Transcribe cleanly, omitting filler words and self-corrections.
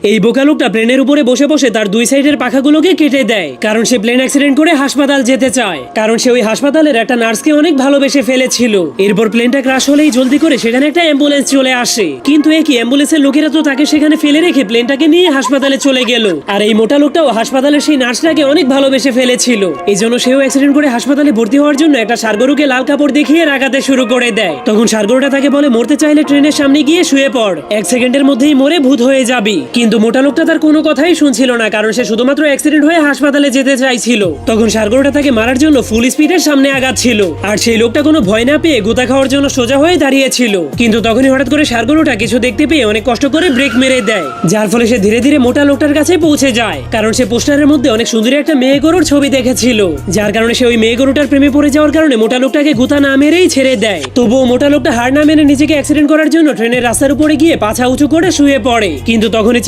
এই বোকা লোকটা প্লেনের উপরে বসে বসে তার দুই সাইডের পাখাগুলোকে কেটে দেয়, কারণ সে প্লেন অ্যাক্সিডেন্ট করে হাসপাতাল যেতে চায়, কারণ সে ওই হাসপাতালের একটা নার্সকে অনেক ভালোবেসে ফেলেছিল। এরপর প্লেনটা ক্রাশ হলেই জলদি করে সেখানে একটা অ্যাম্বুলেন্স চলে আসে, কিন্তু একই অ্যাম্বুলেন্সের লোকেরা তো তাকে সেখানে ফেলে রেখে প্লেনটাকে নিয়ে হাসপাতালে চলে গেল। আর এই মোটা লোকটাও হাসপাতালের সেই নার্সটাকে অনেক ভালোবেসে ফেলেছিল, এই জন্য সেও অ্যাক্সিডেন্ট করে হাসপাতালে ভর্তি হওয়ার জন্য একটা ষাঁড়গরুকে লাল কাপড় দেখিয়ে রাগাতে শুরু করে দেয়। তখন ষাঁড়গরুটা তাকে বলে, মরতে চাইলে ট্রেনের সামনে গিয়ে শুয়ে পড়, 1 সেকেন্ডের মধ্যেই মরে ভূত হয়ে যাবি। কিন্তু মোটা লোকটা তার কোনো কথাই শুনছিল না, কারণ সে শুধুমাত্র অ্যাক্সিডেন্ট হয়ে হাসপাতালে যেতে চাইছিল। তখন ষাঁড়গরুটা তাকে মারার জন্য ফুল স্পিডের সামনে আগাচ্ছিল, আর সেই লোকটা কোনো ভয় না পেয়ে গোতা খাওয়ার জন্য সোজা হয়ে দাঁড়িয়েছিল। কিন্তু তখনই হঠাৎ করে ষাঁড়গরুটা কিছু দেখতে পেয়ে অনেক কষ্ট করে ব্রেক মেরে দেয়, যার ফলে সে ধীরে ধীরে মোটা লোকটার কাছে পৌঁছে যায়, কারণ সে পোস্টারের মধ্যে অনেক সুন্দরী একটা মেয়ে গরুর ছবি দেখেছিল, যার কারণে সে ওই মেয়ে গরুটার প্রেমে পড়ে যাওয়ার কারণে মোটা লোকটাকে গুতা না মেরেই ছেড়ে দেয়। তবুও মোটা লোকটা হার না মেনে নিজেকে অ্যাক্সিডেন্ট করার জন্য ট্রেনের রাস্তার উপরে গিয়ে পাছা উঁচু করে শুয়ে পড়ে। কিন্তু তখনই